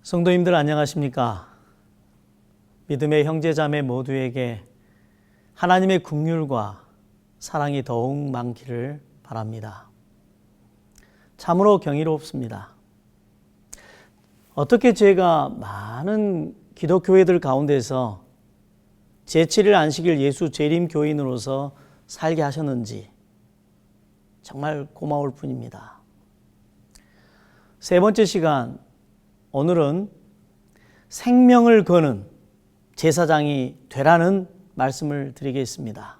성도님들 안녕하십니까? 믿음의 형제자매 모두에게 하나님의 긍휼과 사랑이 더욱 많기를 바랍니다. 참으로 경이롭습니다. 어떻게 제가 많은 기독교회들 가운데서 제7일 안식일 예수 재림 교인으로서 살게 하셨는지 정말 고마울 뿐입니다. 세 번째 시간, 오늘은 생명을 거는 제사장이 되라는 말씀을 드리겠습니다.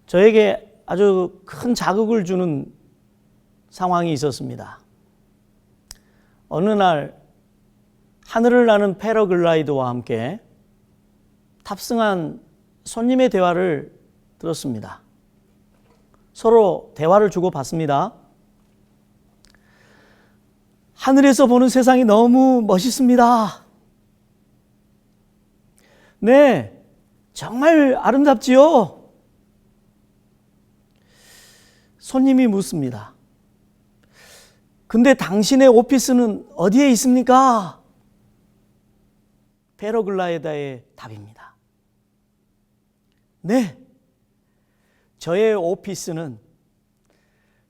저에게 아주 큰 자극을 주는 상황이 있었습니다. 어느 날 하늘을 나는 패러글라이더와 함께 탑승한 손님의 대화를 들었습니다. 서로 대화를 주고받습니다. 하늘에서 보는 세상이 너무 멋있습니다. 네, 정말 아름답지요? 손님이 묻습니다. 근데 당신의 오피스는 어디에 있습니까? 패러글라이더의 답입니다. 네, 저의 오피스는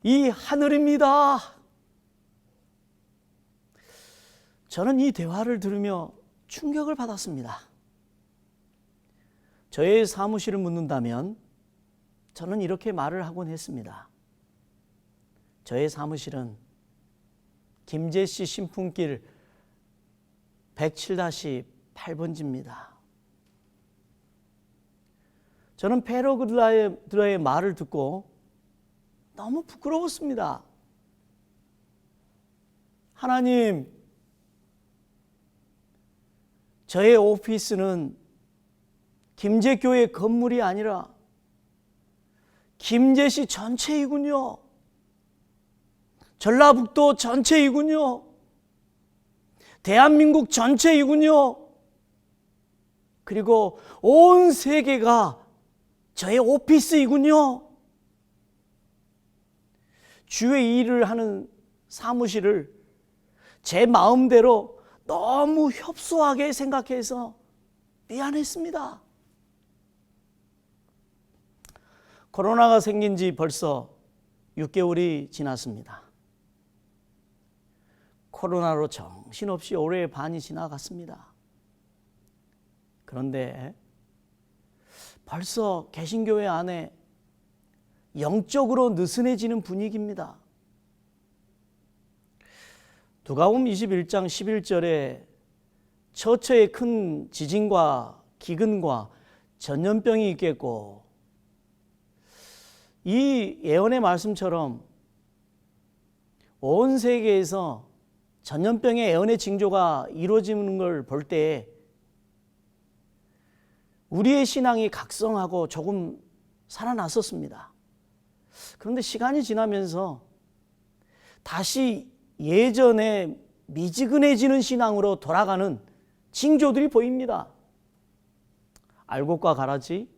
이 하늘입니다. 저는 이 대화를 들으며 충격을 받았습니다. 저의 사무실을 묻는다면 저는 이렇게 말을 하곤 했습니다. 저의 사무실은 김제시 신풍길 107-8번지입니다. 저는 패러글라이더의 말을 듣고 너무 부끄러웠습니다. 하나님, 저의 오피스는 김제교회 건물이 아니라 김제시 전체이군요. 전라북도 전체이군요. 대한민국 전체이군요. 그리고 온 세계가 저의 오피스이군요. 주의 일을 하는 사무실을 제 마음대로 너무 협소하게 생각해서 미안했습니다. 코로나가 생긴 지 벌써 6개월이 지났습니다. 코로나로 정신없이 올해의 반이 지나갔습니다. 그런데 벌써 개신교회 안에 영적으로 느슨해지는 분위기입니다. 누가복음 21장 11절에 처처에 큰 지진과 기근과 전염병이 있겠고, 이 예언의 말씀처럼 온 세계에서 전염병의 예언의 징조가 이루어지는 걸 볼 때 우리의 신앙이 각성하고 조금 살아났었습니다. 그런데 시간이 지나면서 다시 예전에 미지근해지는 신앙으로 돌아가는 징조들이 보입니다. 알곡과 가라지,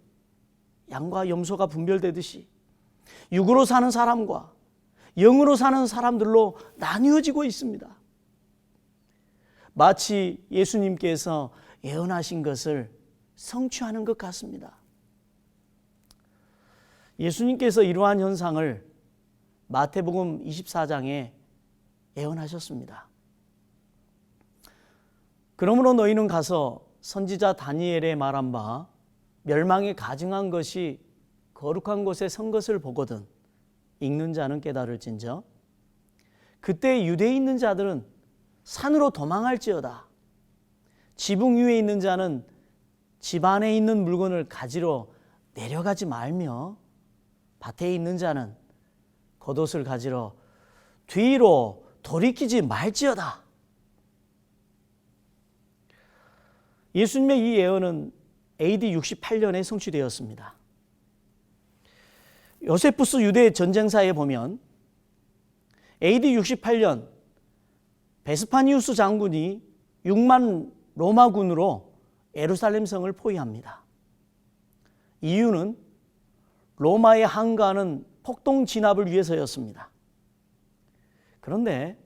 양과 염소가 분별되듯이 육으로 사는 사람과 영으로 사는 사람들로 나뉘어지고 있습니다. 마치 예수님께서 예언하신 것을 성취하는 것 같습니다. 예수님께서 이러한 현상을 마태복음 24장에 예언하셨습니다. 그러므로 너희는 가서 선지자 다니엘의 말한 바 멸망에 가증한 것이 거룩한 곳에 선 것을 보거든 읽는 자는 깨달을진저 그때 유대에 있는 자들은 산으로 도망할지어다. 지붕 위에 있는 자는 집 안에 있는 물건을 가지러 내려가지 말며 밭에 있는 자는 겉옷을 가지러 뒤로 돌이키지 말지어다. 예수님의 이 예언은 AD 68년에 성취되었습니다. 요세푸스 유대 전쟁사에 보면 AD 68년 베스파니우스 장군이 6만 로마군으로 예루살렘 성을 포위합니다. 이유는 로마의 항거하는 폭동 진압을 위해서였습니다. 그런데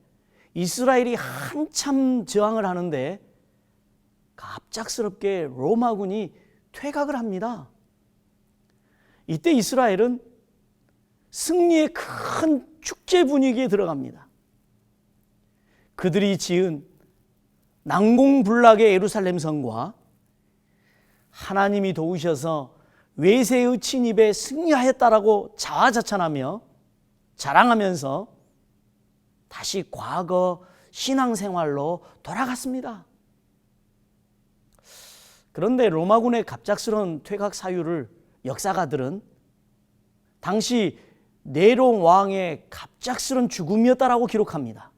이스라엘이 한참 저항을 하는데 갑작스럽게 로마군이 퇴각을 합니다. 이때 이스라엘은 승리의 큰 축제 분위기에 들어갑니다. 그들이 지은 난공불락의 예루살렘 성과 하나님이 도우셔서 외세의 침입에 승리하였다라고 자화자찬하며 자랑하면서 다시 과거 신앙생활로 돌아갔습니다. 그런데 로마군의 갑작스러운 퇴각 사유를 역사가들은 당시 네로 왕의 갑작스러운 죽음이었다라고 기록합니다.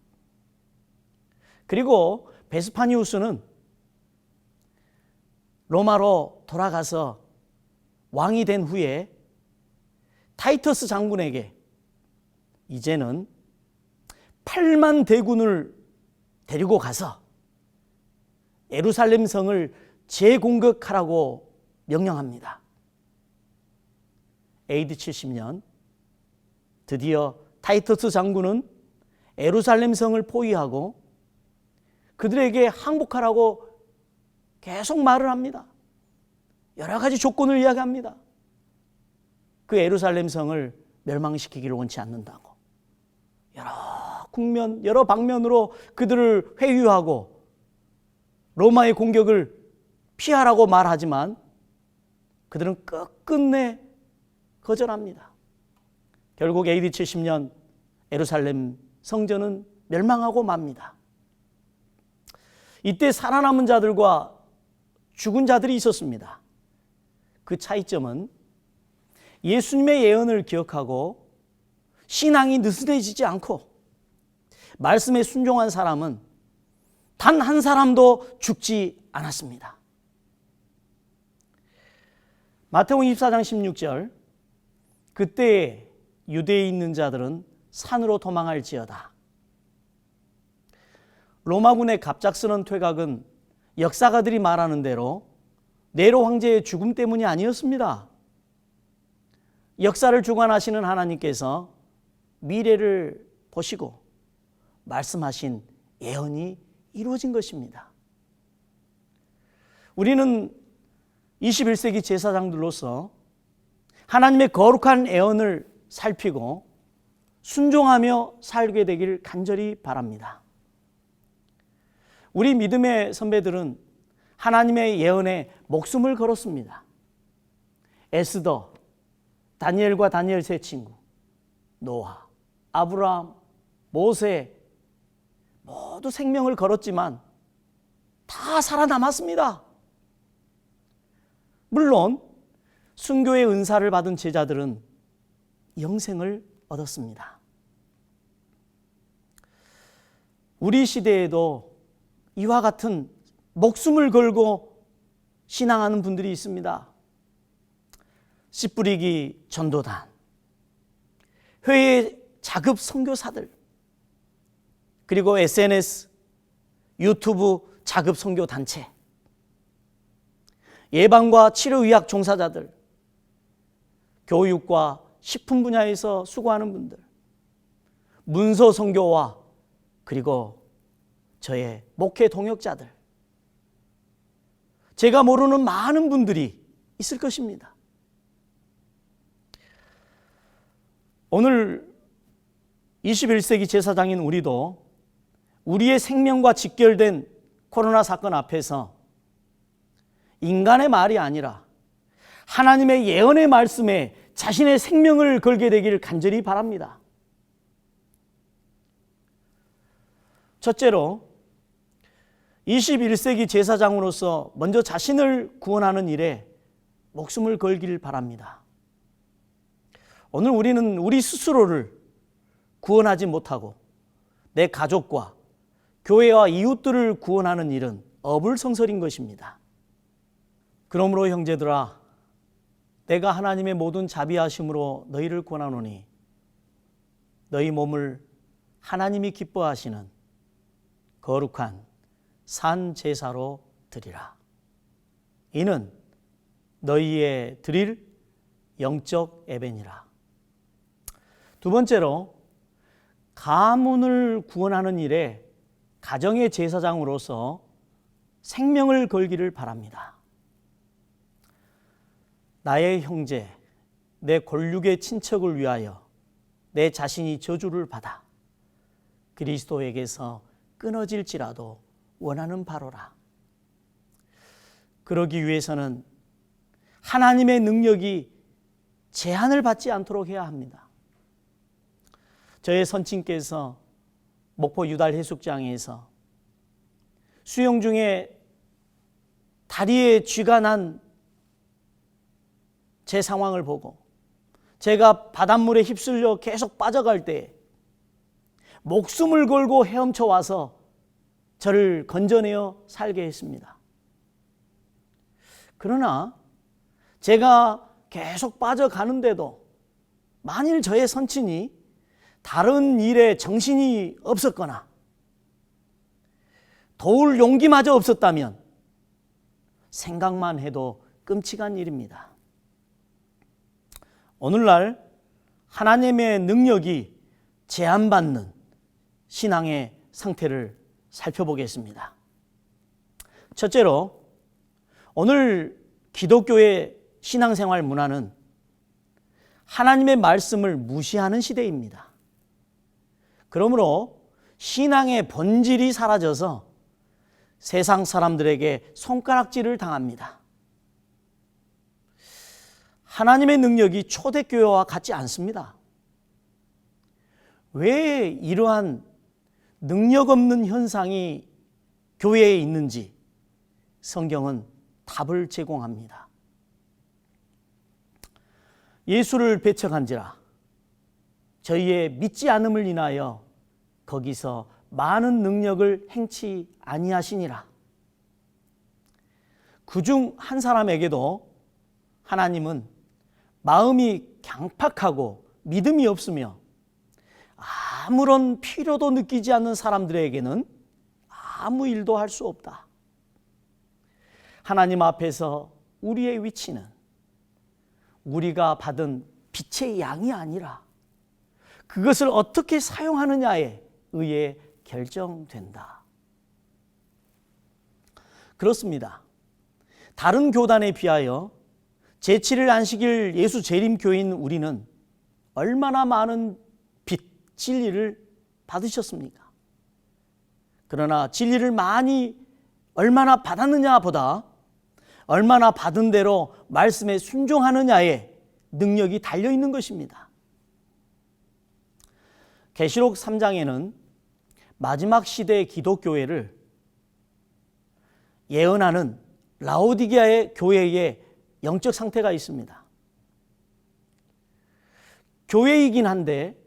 그리고 베스파니우스는 로마로 돌아가서 왕이 된 후에 타이터스 장군에게 이제는 8만 대군을 데리고 가서 예루살렘 성을 재공격하라고 명령합니다. AD 70년 드디어 타이터스 장군은 예루살렘 성을 포위하고 그들에게 항복하라고 계속 말을 합니다. 여러 가지 조건을 이야기합니다. 그 예루살렘 성을 멸망시키기를 원치 않는다고. 여러 국면, 여러 방면으로 그들을 회유하고 로마의 공격을 피하라고 말하지만 그들은 끝끝내 거절합니다. 결국 AD 70년 예루살렘 성전은 멸망하고 맙니다. 이때 살아남은 자들과 죽은 자들이 있었습니다. 그 차이점은 예수님의 예언을 기억하고 신앙이 느슨해지지 않고 말씀에 순종한 사람은 단 한 사람도 죽지 않았습니다. 마태복음 24장 16절 그때 유대에 있는 자들은 산으로 도망할지어다. 로마군의 갑작스러운 퇴각은 역사가들이 말하는 대로 네로 황제의 죽음 때문이 아니었습니다. 역사를 주관하시는 하나님께서 미래를 보시고 말씀하신 예언이 이루어진 것입니다. 우리는 21세기 제사장들로서 하나님의 거룩한 예언을 살피고 순종하며 살게 되길 간절히 바랍니다. 우리 믿음의 선배들은 하나님의 예언에 목숨을 걸었습니다. 에스더, 다니엘과 다니엘 세 친구, 노아, 아브라함, 모세 모두 생명을 걸었지만 다 살아남았습니다. 물론 순교의 은사를 받은 제자들은 영생을 얻었습니다. 우리 시대에도 이와 같은 목숨을 걸고 신앙하는 분들이 있습니다. 씨 뿌리기 전도단, 회의 자급 선교사들, 그리고 SNS, 유튜브 자급 선교 단체, 예방과 치료의학 종사자들, 교육과 식품 분야에서 수고하는 분들, 문서 선교와 그리고 저의 목회 동역자들, 제가 모르는 많은 분들이 있을 것입니다. 오늘 21세기 제사장인 우리도 우리의 생명과 직결된 코로나 사건 앞에서 인간의 말이 아니라 하나님의 예언의 말씀에 자신의 생명을 걸게 되기를 간절히 바랍니다. 첫째로 21세기 제사장으로서 먼저 자신을 구원하는 일에 목숨을 걸기를 바랍니다. 오늘 우리는 우리 스스로를 구원하지 못하고 내 가족과 교회와 이웃들을 구원하는 일은 어불성설인 것입니다. 그러므로 형제들아, 내가 하나님의 모든 자비하심으로 너희를 권하노니 너희 몸을 하나님이 기뻐하시는 거룩한 산 제사로 드리라. 이는 너희의 드릴 영적 예배니라. 두 번째로, 가문을 구원하는 일에 가정의 제사장으로서 생명을 걸기를 바랍니다. 나의 형제, 내 골육의 친척을 위하여 내 자신이 저주를 받아 그리스도에게서 끊어질지라도 원하는 바로라. 그러기 위해서는 하나님의 능력이 제한을 받지 않도록 해야 합니다. 저의 선친께서 목포 유달 해수욕장에서 수영 중에 다리에 쥐가 난 제 상황을 보고 제가 바닷물에 휩쓸려 계속 빠져갈 때 목숨을 걸고 헤엄쳐 와서 저를 건져내어 살게 했습니다. 그러나 제가 계속 빠져가는데도 만일 저의 선친이 다른 일에 정신이 없었거나 도울 용기마저 없었다면 생각만 해도 끔찍한 일입니다. 오늘날 하나님의 능력이 제한받는 신앙의 상태를 살펴보겠습니다. 첫째로, 오늘 기독교의 신앙생활 문화는 하나님의 말씀을 무시하는 시대입니다. 그러므로 신앙의 본질이 사라져서 세상 사람들에게 손가락질을 당합니다. 하나님의 능력이 초대교회와 같지 않습니다. 왜 이러한 능력 없는 현상이 교회에 있는지 성경은 답을 제공합니다. 예수를 배척한지라 저희의 믿지 않음을 인하여 거기서 많은 능력을 행치 아니하시니라. 그중 한 사람에게도 하나님은 마음이 강팍하고 믿음이 없으며 아무런 필요도 느끼지 않는 사람들에게는 아무 일도 할 수 없다. 하나님 앞에서 우리의 위치는 우리가 받은 빛의 양이 아니라 그것을 어떻게 사용하느냐에 의해 결정된다. 그렇습니다. 다른 교단에 비하여 제7일 안식일 예수 재림교인 우리는 얼마나 많은 빛, 진리를 받으셨습니까? 그러나 진리를 얼마나 받았느냐 보다 얼마나 받은 대로 말씀에 순종하느냐에 능력이 달려있는 것입니다. 계시록 3장에는 마지막 시대의 기독교회를 예언하는 라오디게아의 교회의 영적 상태가 있습니다. 교회이긴 한데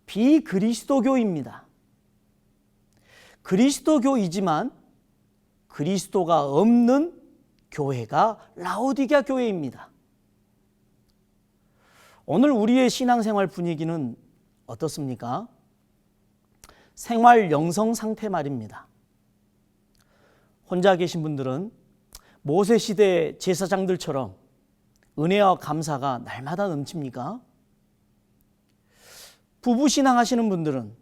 비그리스도교입니다. 그리스도교이지만 그리스도가 없는 교회가 라오디게아 교회입니다. 오늘 우리의 신앙생활 분위기는 어떻습니까? 생활 영성 상태 말입니다. 혼자 계신 분들은 모세시대 제사장들처럼 은혜와 감사가 날마다 넘칩니까? 부부신앙 하시는 분들은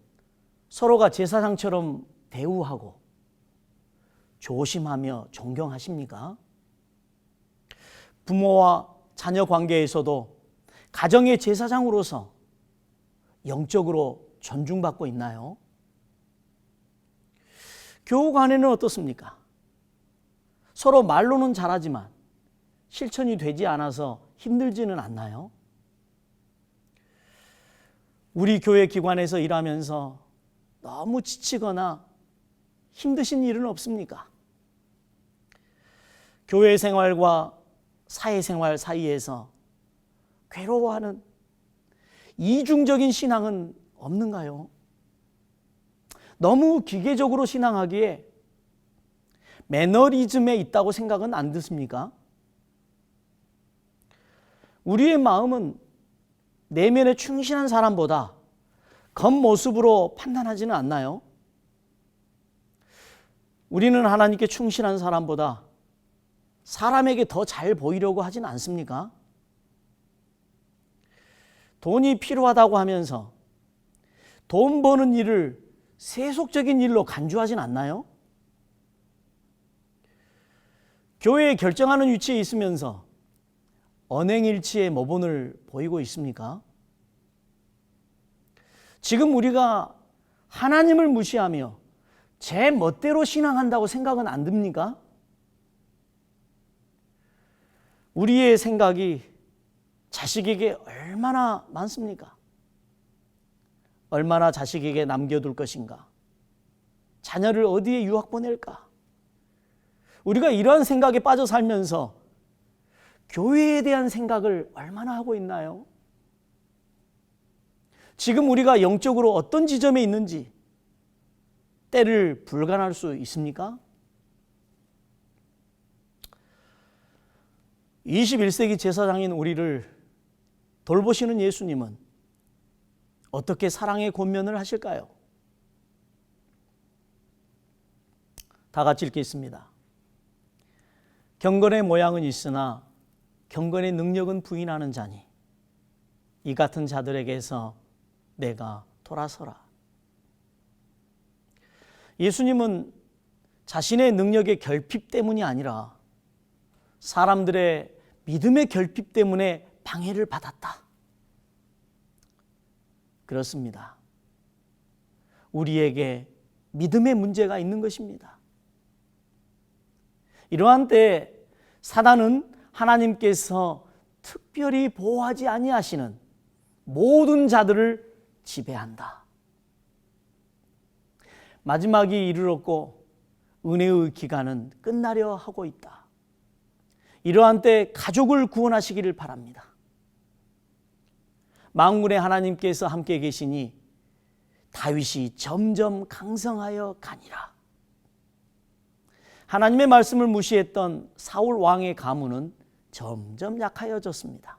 서로가 제사장처럼 대우하고 조심하며 존경하십니까? 부모와 자녀 관계에서도 가정의 제사장으로서 영적으로 존중받고 있나요? 교우 간에는 어떻습니까? 서로 말로는 잘하지만 실천이 되지 않아서 힘들지는 않나요? 우리 교회 기관에서 일하면서 너무 지치거나 힘드신 일은 없습니까? 교회 생활과 사회생활 사이에서 괴로워하는 이중적인 신앙은 없는가요? 너무 기계적으로 신앙하기에 매너리즘에 있다고 생각은 안 드십니까? 우리의 마음은 내면에 충실한 사람보다 겉모습으로 판단하지는 않나요? 우리는 하나님께 충실한 사람보다 사람에게 더 잘 보이려고 하진 않습니까? 돈이 필요하다고 하면서 돈 버는 일을 세속적인 일로 간주하진 않나요? 교회에 결정하는 위치에 있으면서 언행일치의 모본을 보이고 있습니까? 지금 우리가 하나님을 무시하며 제 멋대로 신앙한다고 생각은 안 듭니까? 우리의 생각이 자식에게 얼마나 많습니까? 얼마나 자식에게 남겨둘 것인가? 자녀를 어디에 유학 보낼까? 우리가 이런 생각에 빠져 살면서 교회에 대한 생각을 얼마나 하고 있나요? 지금 우리가 영적으로 어떤 지점에 있는지 때를 불가할 수 있습니까? 21세기 제사장인 우리를 돌보시는 예수님은 어떻게 사랑의 권면을 하실까요? 다 같이 읽겠습니다. 경건의 모양은 있으나 경건의 능력은 부인하는 자니 이 같은 자들에게서 내가 돌아서라. 예수님은 자신의 능력의 결핍 때문이 아니라 사람들의 믿음의 결핍 때문에 방해를 받았다. 그렇습니다. 우리에게 믿음의 문제가 있는 것입니다. 이러한 때 사단은 하나님께서 특별히 보호하지 아니하시는 모든 자들을 지배한다. 마지막이 이르렀고 은혜의 기간은 끝나려 하고 있다. 이러한 때 가족을 구원하시기를 바랍니다. 만군의 하나님께서 함께 계시니 다윗이 점점 강성하여 가니라. 하나님의 말씀을 무시했던 사울 왕의 가문은 점점 약하여졌습니다.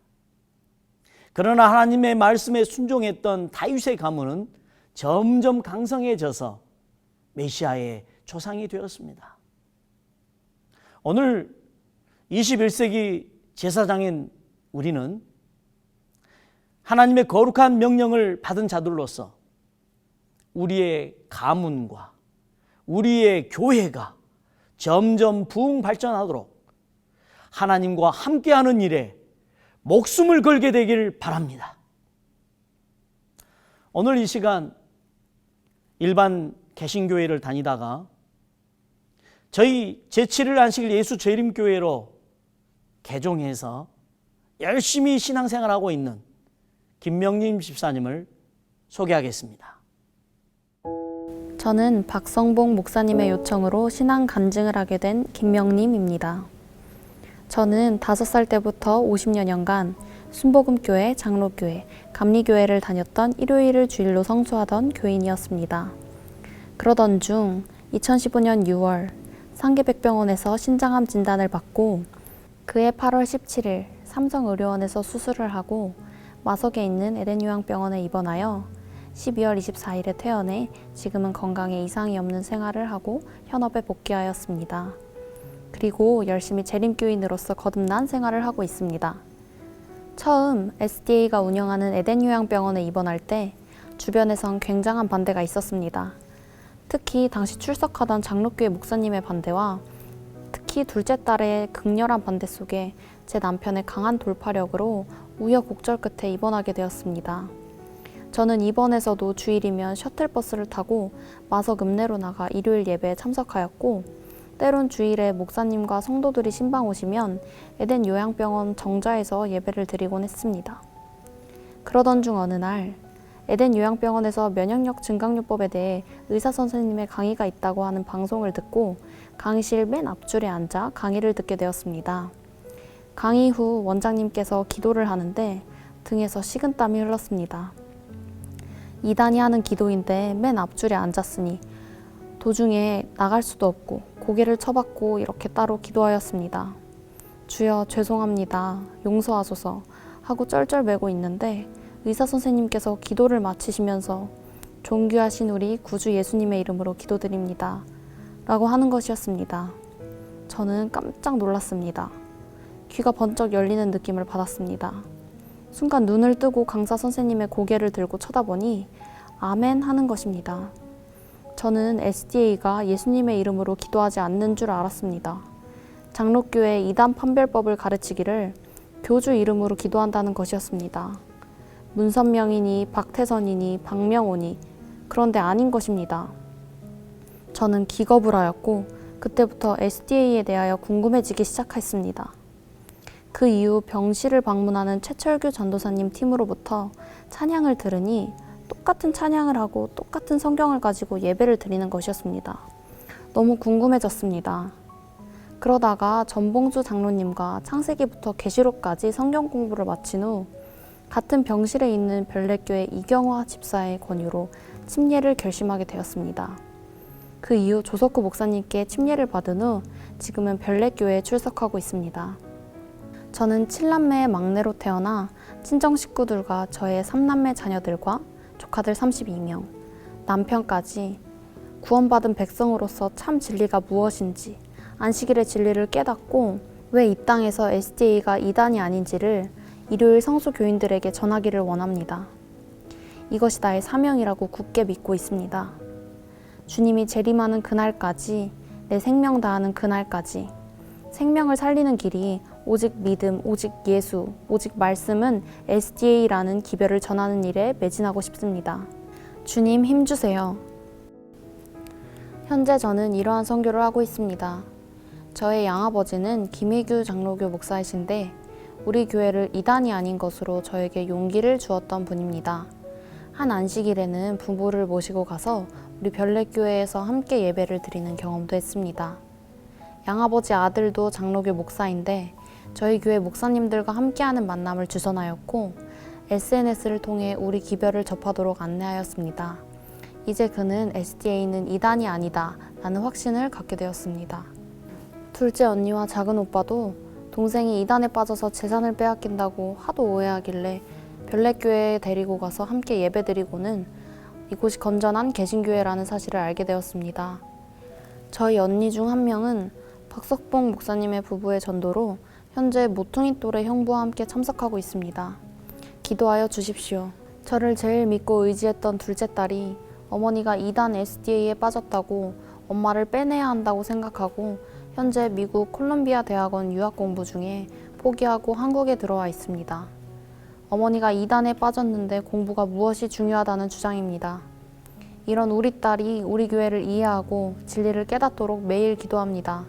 그러나 하나님의 말씀에 순종했던 다윗의 가문은 점점 강성해져서 메시아의 조상이 되었습니다. 오늘 21세기 제사장인 우리는 하나님의 거룩한 명령을 받은 자들로서 우리의 가문과 우리의 교회가 점점 부흥 발전하도록 하나님과 함께하는 일에 목숨을 걸게 되길 바랍니다. 오늘 이 시간 일반 개신교회를 다니다가 저희 제7일 안식일 예수 재림교회로 개종해서 열심히 신앙생활하고 있는 김명림 집사님을 소개하겠습니다. 저는 박성봉 목사님의 요청으로 신앙 간증을 하게 된 김명림입니다. 저는 5살 때부터 50여 년간 순복음교회, 장로교회, 감리교회를 다녔던 일요일을 주일로 성수하던 교인이었습니다. 그러던 중 2015년 6월 상계백병원에서 신장암 진단을 받고 그해 8월 17일 삼성의료원에서 수술을 하고 마석에 있는 에덴요양병원에 입원하여 12월 24일에 퇴원해 지금은 건강에 이상이 없는 생활을 하고 현업에 복귀하였습니다. 그리고 열심히 재림교인으로서 거듭난 생활을 하고 있습니다. 처음 SDA가 운영하는 에덴요양병원에 입원할 때 주변에선 굉장한 반대가 있었습니다. 특히 당시 출석하던 장로교회 목사님의 반대와 특히 둘째 딸의 극렬한 반대 속에 제 남편의 강한 돌파력으로 우여곡절 끝에 입원하게 되었습니다. 저는 입원에서도 주일이면 셔틀버스를 타고 마석 읍내로 나가 일요일 예배에 참석하였고 때론 주일에 목사님과 성도들이 신방 오시면 에덴 요양병원 정자에서 예배를 드리곤 했습니다. 그러던 중 어느 날 에덴 요양병원에서 면역력 증강요법에 대해 의사 선생님의 강의가 있다고 하는 방송을 듣고 강의실 맨 앞줄에 앉아 강의를 듣게 되었습니다. 강의 후 원장님께서 기도를 하는데 등에서 식은땀이 흘렀습니다. 이단이 하는 기도인데 맨 앞줄에 앉았으니 도중에 나갈 수도 없고 고개를 쳐박고 이렇게 따로 기도하였습니다. 주여 죄송합니다. 용서하소서 하고 쩔쩔매고 있는데 의사 선생님께서 기도를 마치시면서 존귀하신 우리 구주 예수님의 이름으로 기도드립니다. 라고 하는 것이었습니다. 저는 깜짝 놀랐습니다. 귀가 번쩍 열리는 느낌을 받았습니다. 순간 눈을 뜨고 강사 선생님의 고개를 들고 쳐다보니 아멘 하는 것입니다. 저는 SDA가 예수님의 이름으로 기도하지 않는 줄 알았습니다. 장로교회 이단 판별법을 가르치기를 교주 이름으로 기도한다는 것이었습니다. 문선명이니 박태선이니 박명호니 그런데 아닌 것입니다. 저는 기겁을 하였고 그때부터 SDA에 대하여 궁금해지기 시작했습니다. 그 이후 병실을 방문하는 최철규 전도사님 팀으로부터 찬양을 들으니 똑같은 찬양을 하고 똑같은 성경을 가지고 예배를 드리는 것이었습니다. 너무 궁금해졌습니다. 그러다가 전봉주 장로님과 창세기부터 계시록까지 성경 공부를 마친 후 같은 병실에 있는 별내교회 이경화 집사의 권유로 침례를 결심하게 되었습니다. 그 이후 조석구 목사님께 침례를 받은 후 지금은 별내교회에 출석하고 있습니다. 저는 7남매의 막내로 태어나 친정 식구들과 저의 3남매 자녀들과 조카들 32명, 남편까지 구원받은 백성으로서 참 진리가 무엇인지 안식일의 진리를 깨닫고 왜 이 땅에서 SDA가 이단이 아닌지를 일요일 성수 교인들에게 전하기를 원합니다. 이것이 나의 사명이라고 굳게 믿고 있습니다. 주님이 재림하는 그날까지, 내 생명 다하는 그날까지 생명을 살리는 길이 오직 믿음, 오직 예수, 오직 말씀은 SDA라는 기별을 전하는 일에 매진하고 싶습니다. 주님 힘주세요. 현재 저는 이러한 선교를 하고 있습니다. 저의 양아버지는 김혜규 장로교 목사이신데 우리 교회를 이단이 아닌 것으로 저에게 용기를 주었던 분입니다. 한 안식일에는 부부를 모시고 가서 우리 별내교회에서 함께 예배를 드리는 경험도 했습니다. 양아버지 아들도 장로교 목사인데 저희 교회 목사님들과 함께하는 만남을 주선하였고 SNS를 통해 우리 기별을 접하도록 안내하였습니다. 이제 그는 SDA는 이단이 아니다 라는 확신을 갖게 되었습니다. 둘째 언니와 작은 오빠도 동생이 이단에 빠져서 재산을 빼앗긴다고 하도 오해하길래 별내교회에 데리고 가서 함께 예배드리고는 이곳이 건전한 개신교회라는 사실을 알게 되었습니다. 저희 언니 중 한 명은 박석봉 목사님의 부부의 전도로 현재 모퉁이 또래 형부와 함께 참석하고 있습니다. 기도하여 주십시오. 저를 제일 믿고 의지했던 둘째 딸이 어머니가 이단 SDA에 빠졌다고 엄마를 빼내야 한다고 생각하고 현재 미국 콜롬비아 대학원 유학 공부 중에 포기하고 한국에 들어와 있습니다. 어머니가 이단에 빠졌는데 공부가 무엇이 중요하다는 주장입니다. 이런 우리 딸이 우리 교회를 이해하고 진리를 깨닫도록 매일 기도합니다.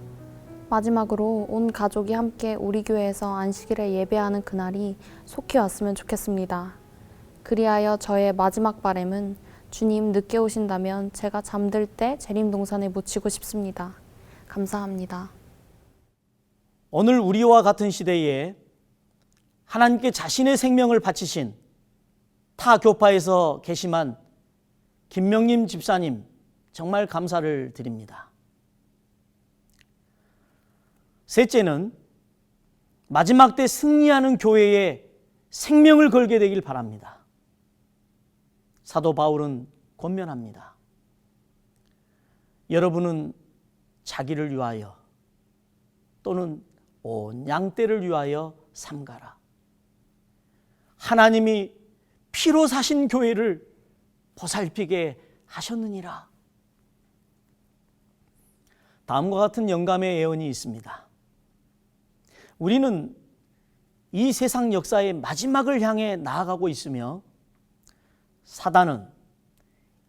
마지막으로 온 가족이 함께 우리 교회에서 안식일에 예배하는 그날이 속히 왔으면 좋겠습니다. 그리하여 저의 마지막 바람은 주님 늦게 오신다면 제가 잠들 때 재림동산에 묻히고 싶습니다. 감사합니다. 오늘 우리와 같은 시대에 하나님께 자신의 생명을 바치신 타 교파에서 개심한 김명림 집사님 정말 감사를 드립니다. 셋째는 마지막 때 승리하는 교회에 생명을 걸게 되길 바랍니다. 사도 바울은 권면합니다. 여러분은 자기를 위하여 또는 온 양떼를 위하여 삼가라. 하나님이 피로 사신 교회를 보살피게 하셨느니라. 다음과 같은 영감의 예언이 있습니다. 우리는 이 세상 역사의 마지막을 향해 나아가고 있으며 사단은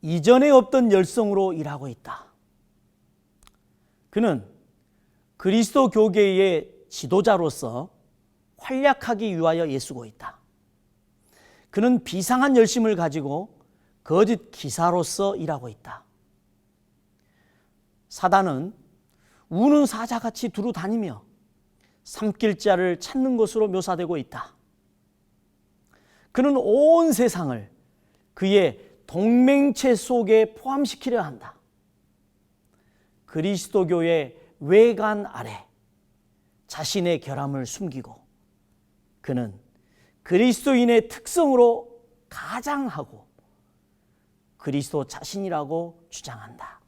이전에 없던 열성으로 일하고 있다. 그는 그리스도 교계의 지도자로서 활약하기 위하여 애쓰고 있다. 그는 비상한 열심을 가지고 거짓 기사로서 일하고 있다. 사단은 우는 사자같이 두루 다니며 삼킬 자를 찾는 것으로 묘사되고 있다. 그는 온 세상을 그의 동맹체 속에 포함시키려 한다. 그리스도교의 외관 아래 자신의 결함을 숨기고 그는 그리스도인의 특성으로 가장하고 그리스도 자신이라고 주장한다.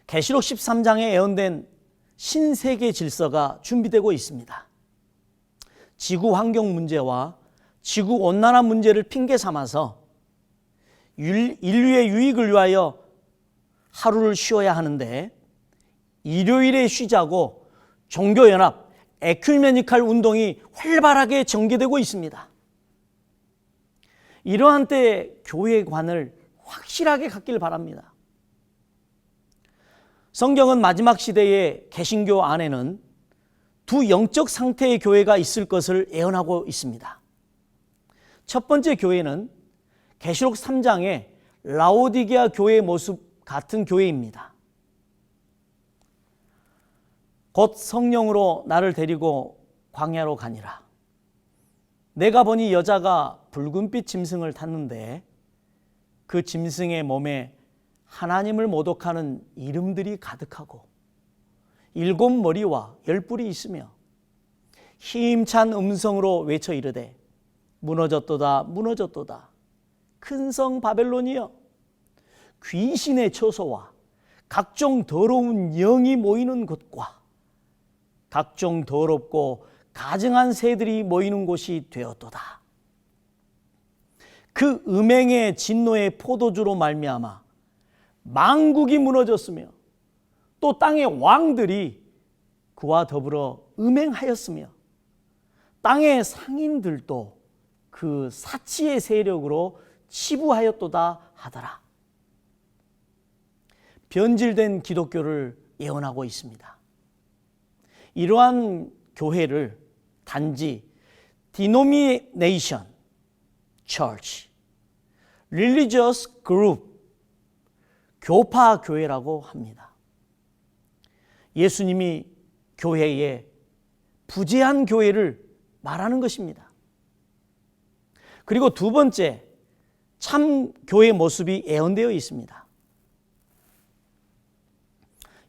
계시록 13장에 예언된 신세계 질서가 준비되고 있습니다. 지구 환경 문제와 지구 온난화 문제를 핑계 삼아서 인류의 유익을 위하여 하루를 쉬어야 하는데 일요일에 쉬자고 종교연합 에큐메니칼 운동이 활발하게 전개되고 있습니다. 이러한 때에 교회관을 확실하게 갖길 바랍니다. 성경은 마지막 시대의 개신교 안에는 두 영적 상태의 교회가 있을 것을 예언하고 있습니다. 첫 번째 교회는 계시록 3장의 라오디게아 교회의 모습 같은 교회입니다. 곧 성령으로 나를 데리고 광야로 가니라. 내가 보니 여자가 붉은빛 짐승을 탔는데 그 짐승의 몸에 하나님을 모독하는 이름들이 가득하고 7머리와 10뿔이 있으며 힘찬 음성으로 외쳐 이르되 무너졌도다 무너졌도다 큰 성 바벨론이여 귀신의 처소와 각종 더러운 영이 모이는 곳과 각종 더럽고 가증한 새들이 모이는 곳이 되었도다. 그 음행의 진노의 포도주로 말미암아 만국이 무너졌으며 또 땅의 왕들이 그와 더불어 음행하였으며 땅의 상인들도 그 사치의 세력으로 치부하였도다 하더라. 변질된 기독교를 예언하고 있습니다. 이러한 교회를 단지 denomination, church, religious group, 교파 교회라고 합니다. 예수님이 교회에 부재한 교회를 말하는 것입니다. 그리고 두 번째, 참 교회 모습이 예언되어 있습니다.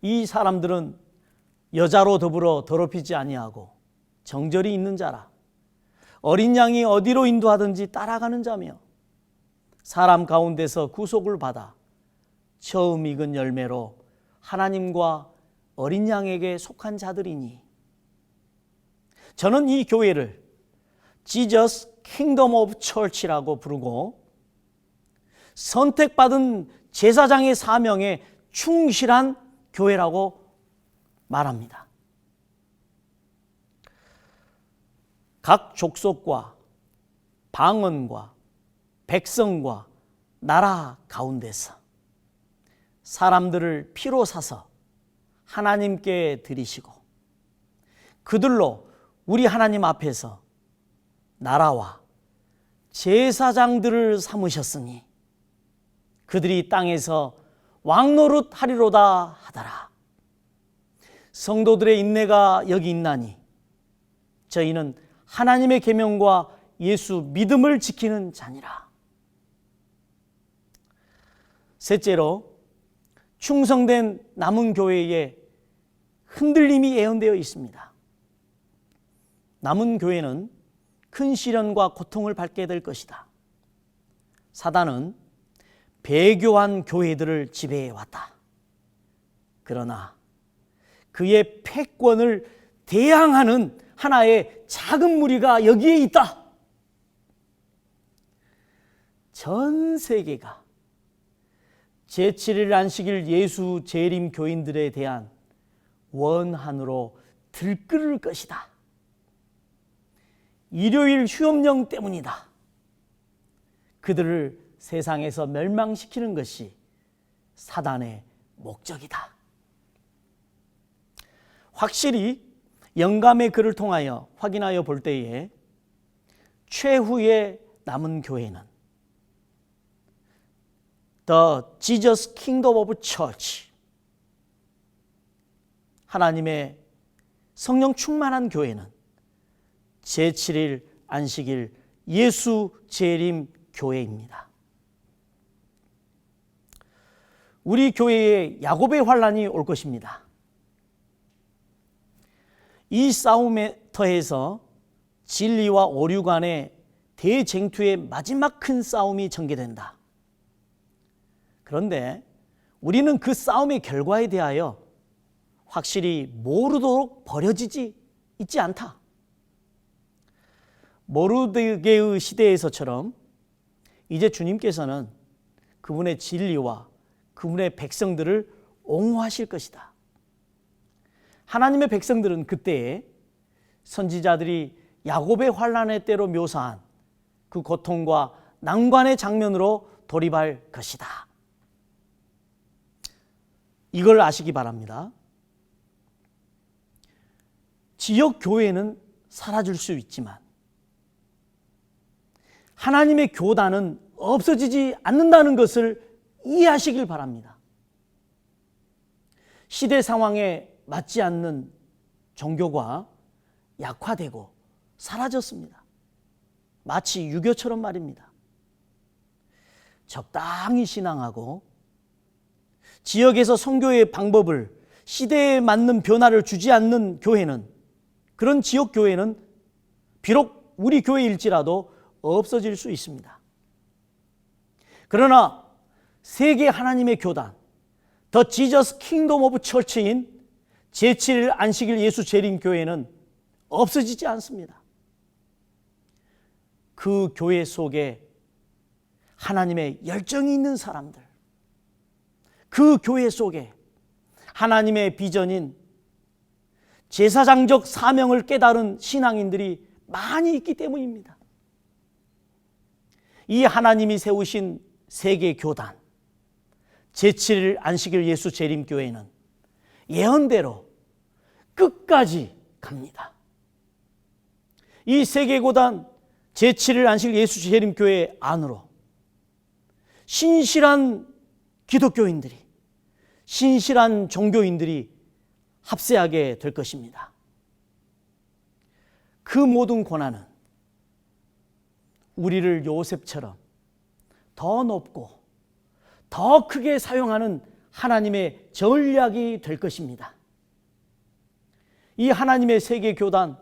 이 사람들은 여자로 더불어 더럽히지 아니하고 정절이 있는 자라. 어린 양이 어디로 인도하든지 따라가는 자며 사람 가운데서 구속을 받아 처음 익은 열매로 하나님과 어린 양에게 속한 자들이니 저는 이 교회를 Jesus Kingdom of Church라고 부르고 선택받은 제사장의 사명에 충실한 교회라고 말합니다. 각 족속과 방언과 백성과 나라 가운데서 사람들을 피로 사서 하나님께 드리시고 그들로 우리 하나님 앞에서 나라와 제사장들을 삼으셨으니 그들이 땅에서 왕노릇 하리로다 하더라. 성도들의 인내가 여기 있나니 저희는 하나님의 계명과 예수 믿음을 지키는 자니라. 셋째로 충성된 남은 교회에 흔들림이 예언되어 있습니다. 남은 교회는 큰 시련과 고통을 받게 될 것이다. 사단은 배교한 교회들을 지배해 왔다. 그러나 그의 패권을 대항하는 하나의 작은 무리가 여기에 있다. 전 세계가 제7일 안식일 예수 재림 교인들에 대한 원한으로 들끓을 것이다. 일요일 휴업령 때문이다. 그들을 세상에서 멸망시키는 것이 사단의 목적이다. 확실히 영감의 글을 통하여 확인하여 볼 때에 최후의 남은 교회는 The Jesus Kingdom of Church, 하나님의 성령 충만한 교회는 제7일 안식일 예수 재림 교회입니다. 우리 교회에 야곱의 환란이 올 것입니다. 이 싸움터에서 진리와 오류 간의 대쟁투의 마지막 큰 싸움이 전개된다. 그런데 우리는 그 싸움의 결과에 대하여 확실히 모르도록 버려지지 있지 않다. 모르드게의 시대에서처럼 이제 주님께서는 그분의 진리와 그분의 백성들을 옹호하실 것이다. 하나님의 백성들은 그때에 선지자들이 야곱의 환난의 때로 묘사한 그 고통과 난관의 장면으로 돌입할 것이다. 이걸 아시기 바랍니다. 지역 교회는 사라질 수 있지만 하나님의 교단은 없어지지 않는다는 것을 이해하시길 바랍니다. 시대 상황에 맞지 않는 종교가 약화되고 사라졌습니다. 마치 유교처럼 말입니다. 적당히 신앙하고 지역에서 선교의 방법을 시대에 맞는 변화를 주지 않는 교회는, 그런 지역 교회는 비록 우리 교회일지라도 없어질 수 있습니다. 그러나 세계 하나님의 교단, 더 지저스 킹덤 오브 처치인 제7일 안식일 예수 재림 교회는 없어지지 않습니다. 그 교회 속에 하나님의 열정이 있는 사람들, 그 교회 속에 하나님의 비전인 제사장적 사명을 깨달은 신앙인들이 많이 있기 때문입니다. 이 하나님이 세우신 세계 교단, 제7일 안식일 예수 재림교회는 예언대로 끝까지 갑니다. 이 세계 교단 제7일 안식일 예수 재림교회 안으로 신실한 기독교인들이, 신실한 종교인들이 합세하게 될 것입니다. 그 모든 고난은 우리를 요셉처럼 더 높고 더 크게 사용하는 하나님의 전략이 될 것입니다. 이 하나님의 세계 교단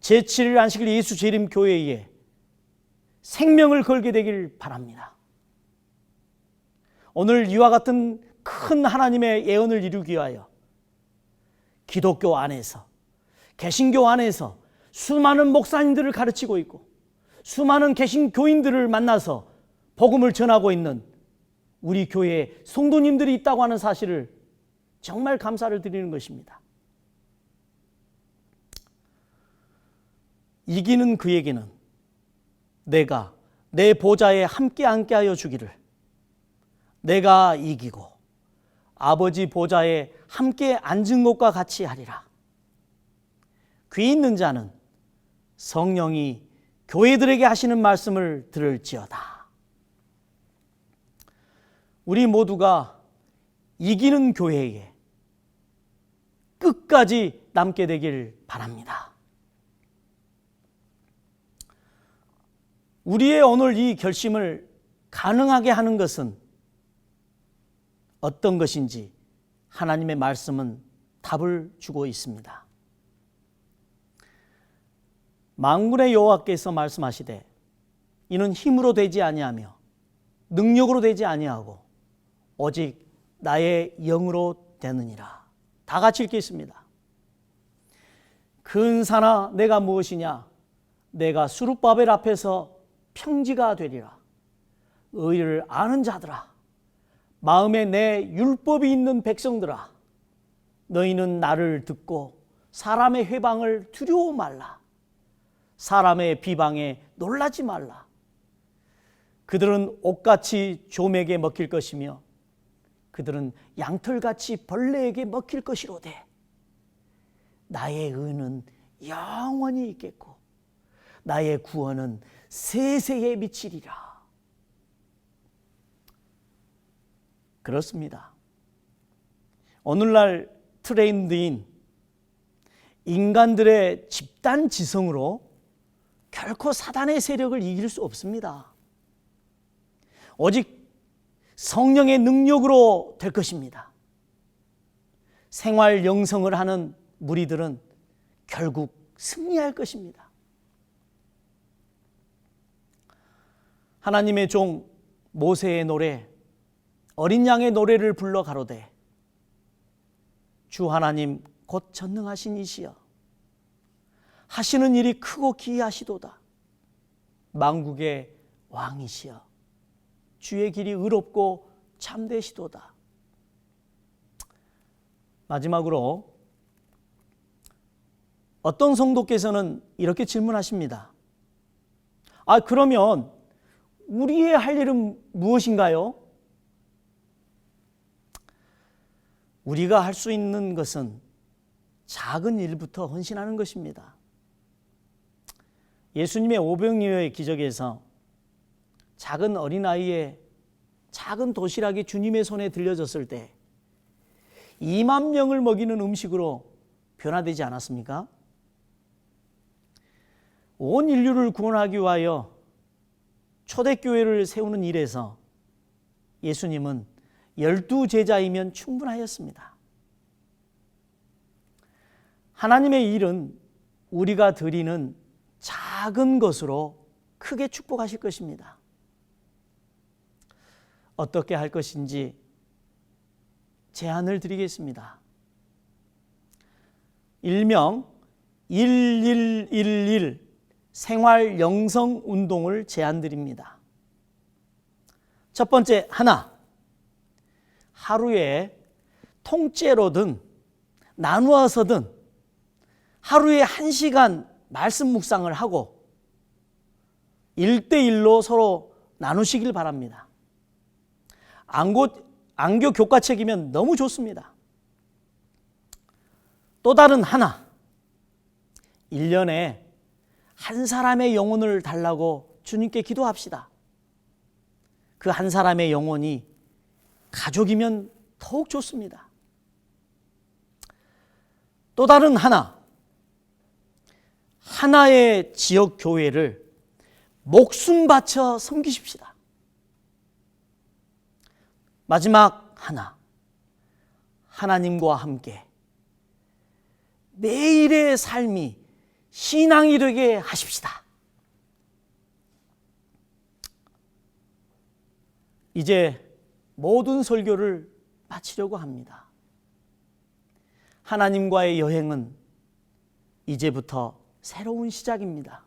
제7일 안식일 예수 재림 교회에 생명을 걸게 되길 바랍니다. 오늘 이와 같은 큰 하나님의 예언을 이루기 위하여 기독교 안에서, 개신교 안에서 수많은 목사님들을 가르치고 있고 수많은 개신교인들을 만나서 복음을 전하고 있는 우리 교회에 성도님들이 있다고 하는 사실을 정말 감사를 드리는 것입니다. 이기는 그에게는 내가 내 보좌에 함께 앉게 하여 주기를, 내가 이기고 아버지 보좌에 함께 앉은 것과 같이 하리라. 귀 있는 자는 성령이 교회들에게 하시는 말씀을 들을지어다. 우리 모두가 이기는 교회에 끝까지 남게 되길 바랍니다. 우리의 오늘 이 결심을 가능하게 하는 것은 어떤 것인지 하나님의 말씀은 답을 주고 있습니다. 만군의 여호와께서 말씀하시되 이는 힘으로 되지 아니하며 능력으로 되지 아니하고 오직 나의 영으로 되느니라. 다 같이 읽겠습니다. 근사나 내가 무엇이냐? 내가 수룹바벨 앞에서 평지가 되리라. 의를 아는 자들아, 마음에 내 율법이 있는 백성들아, 너희는 나를 듣고 사람의 회방을 두려워 말라. 사람의 비방에 놀라지 말라. 그들은 옥같이 조맥에 먹힐 것이며 그들은 양털같이 벌레에게 먹힐 것이로되 나의 의는 영원히 있겠고 나의 구원은 세세에 미치리라. 그렇습니다. 오늘날 트렌드인 인간들의 집단 지성으로 결코 사단의 세력을 이길 수 없습니다. 오직 성령의 능력으로 될 것입니다. 생활 영성을 하는 무리들은 결국 승리할 것입니다. 하나님의 종 모세의 노래, 어린 양의 노래를 불러 가로되 주 하나님 곧 전능하신 이시여 하시는 일이 크고 기이하시도다. 만국의 왕이시여 주의 길이 의롭고 참되시도다. 마지막으로 어떤 성도께서는 이렇게 질문하십니다. 그러면 우리의 할 일은 무엇인가요? 우리가 할 수 있는 것은 작은 일부터 헌신하는 것입니다. 예수님의 오병이어의 기적에서 작은 어린아이의 작은 도시락이 주님의 손에 들려졌을 때 2만 명을 먹이는 음식으로 변화되지 않았습니까? 온 인류를 구원하기 위하여 초대교회를 세우는 일에서 예수님은 12제자이면 충분하였습니다. 하나님의 일은 우리가 드리는 작은 것으로 크게 축복하실 것입니다. 어떻게 할 것인지 제안을 드리겠습니다. 일명 1111 생활 영성 운동을 제안드립니다. 첫 번째, 하루에 통째로든 나누어서든 하루에 1시간 말씀 묵상을 하고 1대1로 서로 나누시길 바랍니다. 안교 교과책이면 너무 좋습니다. 또 다른 1년에 한 사람의 영혼을 달라고 주님께 기도합시다. 그 한 사람의 영혼이 가족이면 더욱 좋습니다. 또 다른 하나의 지역 교회를 목숨 바쳐 섬기십시다. 마지막 하나님과 함께 매일의 삶이 신앙이 되게 하십시다. 이제 모든 설교를 마치려고 합니다. 하나님과의 여행은 이제부터 새로운 시작입니다.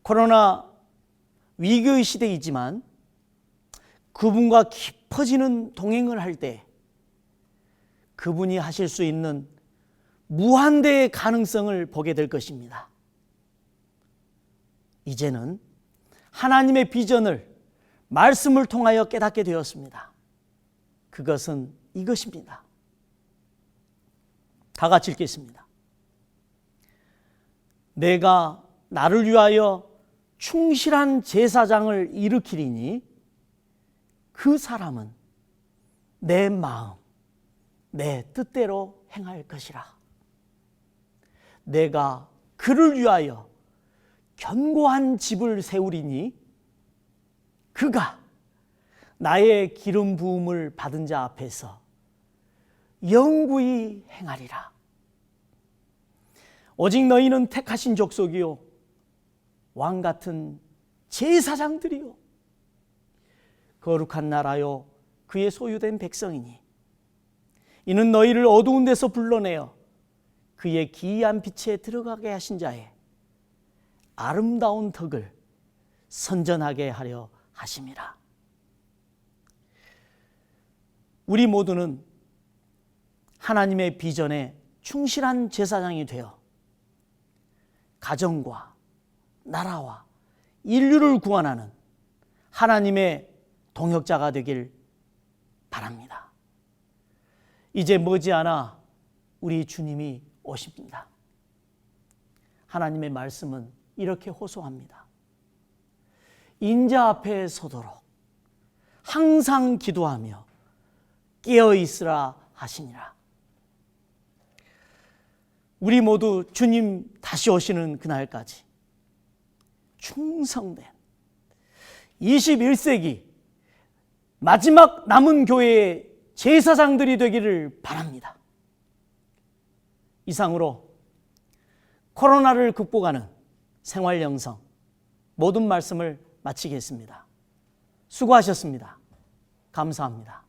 코로나 위기의 시대이지만 그분과 깊어지는 동행을 할 때 그분이 하실 수 있는 무한대의 가능성을 보게 될 것입니다. 이제는 하나님의 비전을 말씀을 통하여 깨닫게 되었습니다. 그것은 이것입니다. 다 같이 읽겠습니다. 내가 나를 위하여 충실한 제사장을 일으키리니 그 사람은 내 마음, 내 뜻대로 행할 것이라. 내가 그를 위하여 견고한 집을 세우리니 그가 나의 기름 부음을 받은 자 앞에서 영구히 행하리라. 오직 너희는 택하신 족속이요 왕 같은 제사장들이요 거룩한 나라요 그의 소유된 백성이니 이는 너희를 어두운 데서 불러내어 그의 기이한 빛에 들어가게 하신 자의 아름다운 덕을 선전하게 하려 하심이라. 우리 모두는 하나님의 비전에 충실한 제사장이 되어 가정과 나라와 인류를 구원하는 하나님의 동역자가 되길 바랍니다. 이제 머지않아 우리 주님이 오십니다. 하나님의 말씀은 이렇게 호소합니다. 인자 앞에 서도록 항상 기도하며 깨어 있으라 하시니라. 우리 모두 주님 다시 오시는 그날까지 충성된 21세기 마지막 남은 교회의 제사장들이 되기를 바랍니다. 이상으로 코로나를 극복하는 생활 영성 모든 말씀을 마치겠습니다. 수고하셨습니다. 감사합니다.